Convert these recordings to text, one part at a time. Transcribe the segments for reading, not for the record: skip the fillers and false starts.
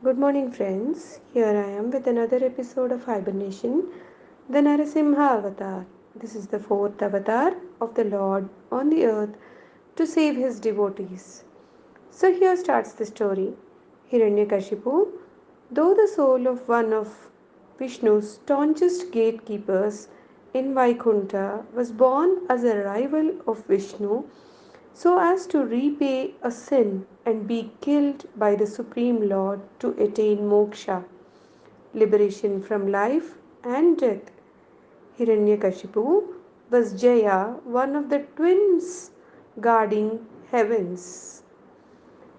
Good morning, friends. Here I am with another episode of Hibernation, the Narasimha Avatar. This is the fourth avatar of the Lord on the earth to save his devotees. So here starts the story. Hiranyakashipu, though the soul of one of Vishnu's staunchest gatekeepers in Vaikunta, was born as a rival of Vishnu so as to repay a sin and be killed by the Supreme Lord to attain moksha, liberation from life and death. Hiranyakashipu was Jaya, one of the twins guarding heavens.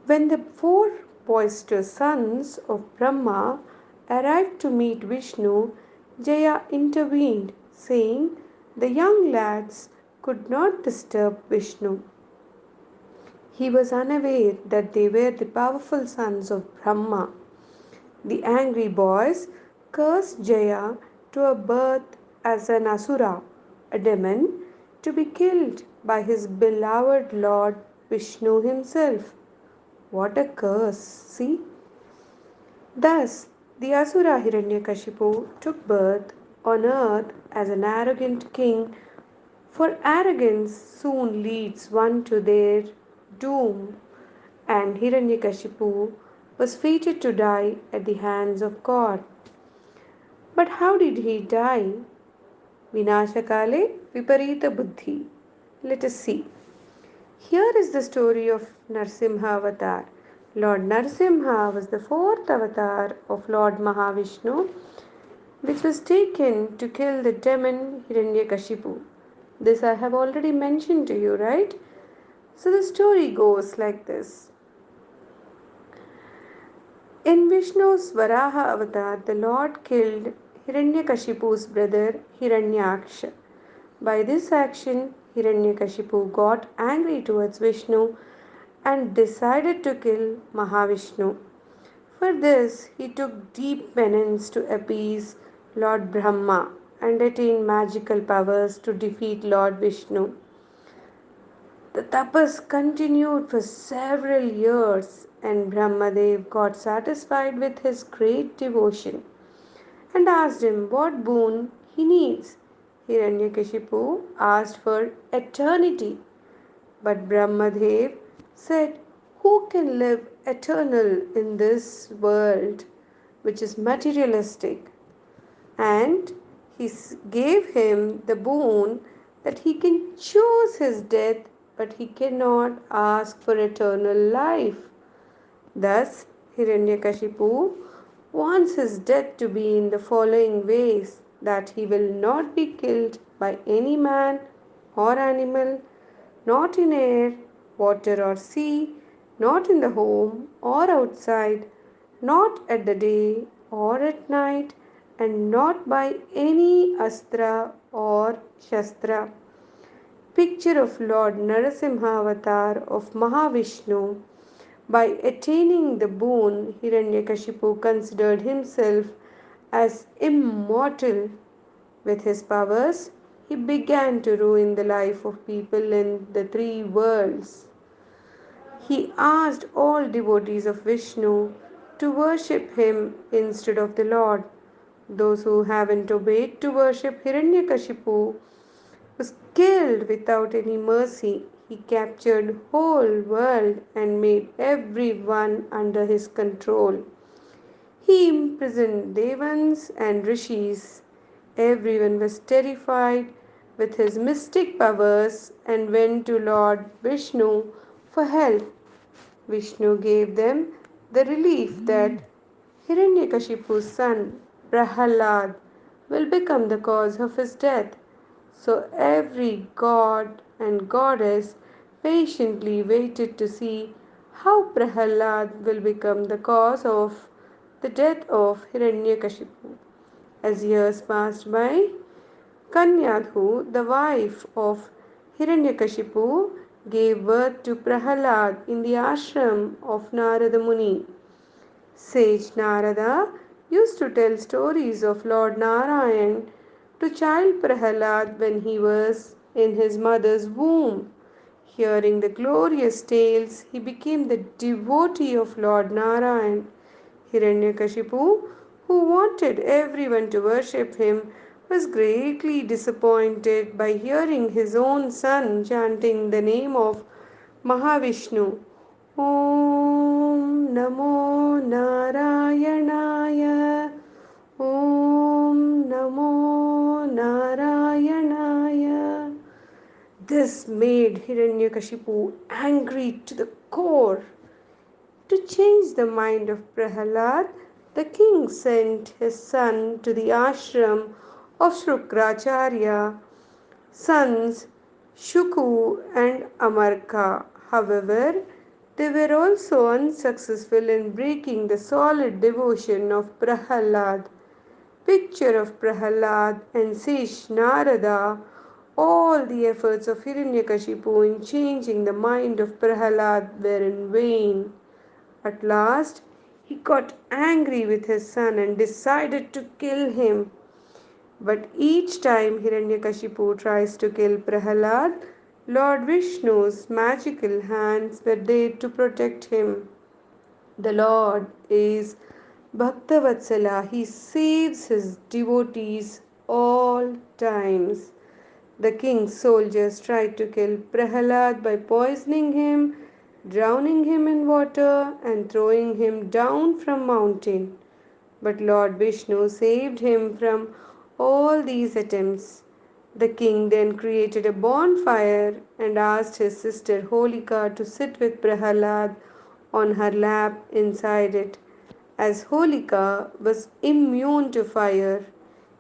When the four boisterous sons of Brahma arrived to meet Vishnu, Jaya intervened, saying the young lads could not disturb Vishnu. He was unaware that they were the powerful sons of Brahma. The angry boys cursed Jaya to a birth as an asura, a demon, to be killed by his beloved Lord Vishnu himself. What a curse! See? Thus, the asura Hiranyakashipu took birth on earth as an arrogant king, for arrogance soon leads one to their doom, and Hiranyakashipu was fated to die at the hands of God. But how did he die? Vinashakale Viparita Buddhi. Let us see. Here is the story of Narsimha Avatar. Lord Narsimha was the fourth avatar of Lord Mahavishnu, which was taken to kill the demon Hiranyakashipu. This I have already mentioned to you, right? So the story goes like this. In Vishnu's Varaha avatar, the Lord killed Hiranyakashipu's brother Hiranyaksha. By this action, Hiranyakashipu got angry towards Vishnu and decided to kill Mahavishnu. For this, he took deep penance to appease Lord Brahma and attain magical powers to defeat Lord Vishnu. The tapas continued for several years, and Brahmadev got satisfied with his great devotion and asked him what boon he needs. Hiranyakashipu asked for eternity, but Brahmadev said, who can live eternal in this world which is materialistic? And he gave him the boon that he can choose his death, but he cannot ask for eternal life. Thus, Hiranyakashipu wants his death to be in the following ways: that he will not be killed by any man or animal, not in air, water, or sea, not in the home or outside, not at the day or at night, and not by any astra or shastra. Picture of Lord Narasimha avatar of Mahavishnu. By attaining the boon, Hiranyakashipu considered himself as immortal. With his powers, he began to ruin the life of people in the three worlds. He asked all devotees of Vishnu to worship him instead of the Lord. Those who haven't obeyed to worship Hiranyakashipu was killed without any mercy. He captured whole world and made everyone under his control. He imprisoned devans and rishis. Everyone was terrified with his mystic powers and went to Lord Vishnu for help. Vishnu gave them the relief that Hiranyakashipu's son Prahalad will become the cause of his death. So every god and goddess patiently waited to see how Prahalad will become the cause of the death of Hiranyakashipu. As years passed by, Kanyadhu, the wife of Hiranyakashipu, gave birth to Prahalad in the ashram of Narada Muni. Sage Narada used to tell stories of Lord Narayan to child Prahalad when he was in his mother's womb. Hearing the glorious tales, he became the devotee of Lord Narayan. Hiranyakashipu, who wanted everyone to worship him, was greatly disappointed by hearing his own son chanting the name of Mahavishnu. Om Namo Narayanaya. Om Namo Narayanaya. This made Hiranyakashipu angry to the core. To change the mind of Prahalad, the king sent his son to the ashram of Shukracharya, sons Shuku and Amarka. However, they were also unsuccessful in breaking the solid devotion of Prahalad. Picture of Prahalad and sage Narada. All the efforts of Hiranyakashipu in changing the mind of Prahalad were in vain. At last, he got angry with his son and decided to kill him. But each time Hiranyakashipu tries to kill Prahalad, Lord Vishnu's magical hands were there to protect him. The Lord is Bhaktavatsala. He saves his devotees all times. The king's soldiers tried to kill Prahalad by poisoning him, drowning him in water, and throwing him down from mountain. But Lord Vishnu saved him from all these attempts. The king then created a bonfire and asked his sister Holika to sit with Prahalad on her lap inside it. As Holika was immune to fire,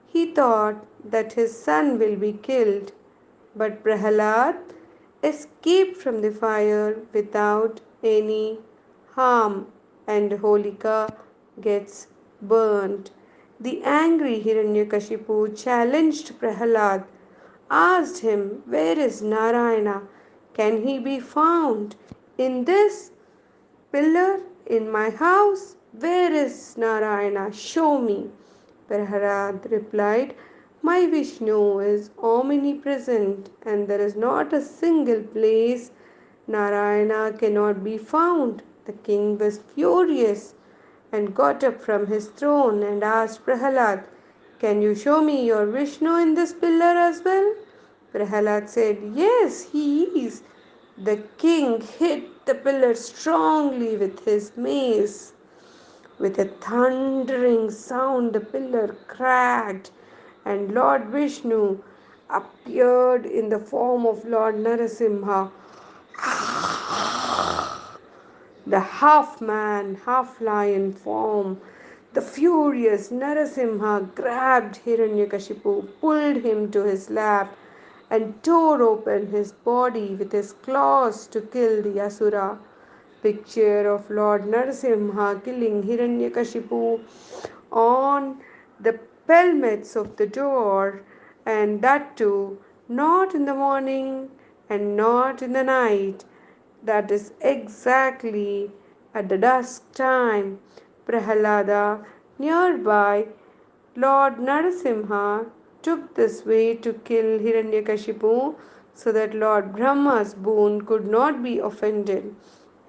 he thought that his son will be killed, but Prahalad escaped from the fire without any harm, and Holika gets burnt. The angry Hiranyakashipu challenged Prahalad, asked him, "Where is Narayana? Can he be found in this pillar in my house? Where is Narayana? Show me." Prahalad replied, "My Vishnu is omnipresent, and there is not a single place Narayana cannot be found." The king was furious and got up from his throne and asked Prahalad, "Can you show me your Vishnu in this pillar as well?" Prahalad said, "Yes, he is." The king hit the pillar strongly with his mace. With a thundering sound, the pillar cracked, and Lord Vishnu appeared in the form of Lord Narasimha, the half man, half lion form. The furious Narasimha grabbed Hiranyakashipu, pulled him to his lap, and tore open his body with his claws to kill the Asura. Picture of Lord Narasimha killing Hiranyakashipu on the pelmets of the door, and that too not in the morning and not in the night. That is exactly at the dusk time. Prahalada, nearby, Lord Narasimha took this way to kill Hiranyakashipu so that Lord Brahma's boon could not be offended.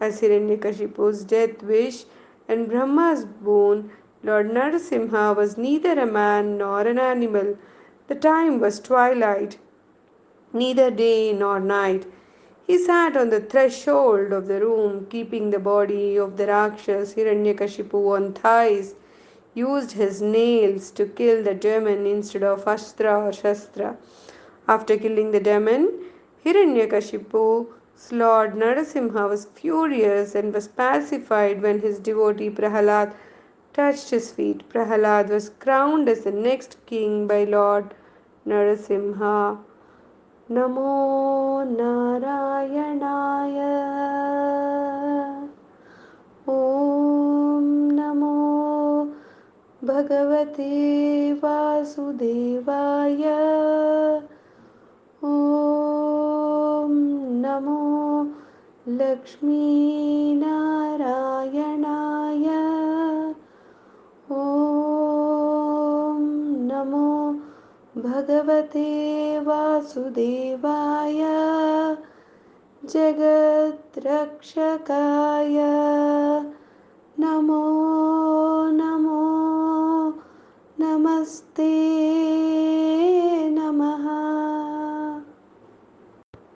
As Hiranyakashipu's death wish and Brahma's boon, Lord Narasimha was neither a man nor an animal. The time was twilight, neither day nor night. He sat on the threshold of the room, keeping the body of the Rakshas Hiranyakashipu on thighs, used his nails to kill the demon instead of Astra or Shastra. After killing the demon, Hiranyakashipu's Lord Narasimha was furious and was pacified when his devotee Prahalad touched his feet. Prahalad was crowned as the next king by Lord Narasimha. Namo Narayanaaya. Om Namo Bhagavate Vasudevaya. Om Namo Lakshmi Narayanaya. Om Namo Bhagavate Vasudevaya. Jagat Rakshakaya. Namo नमस्ते।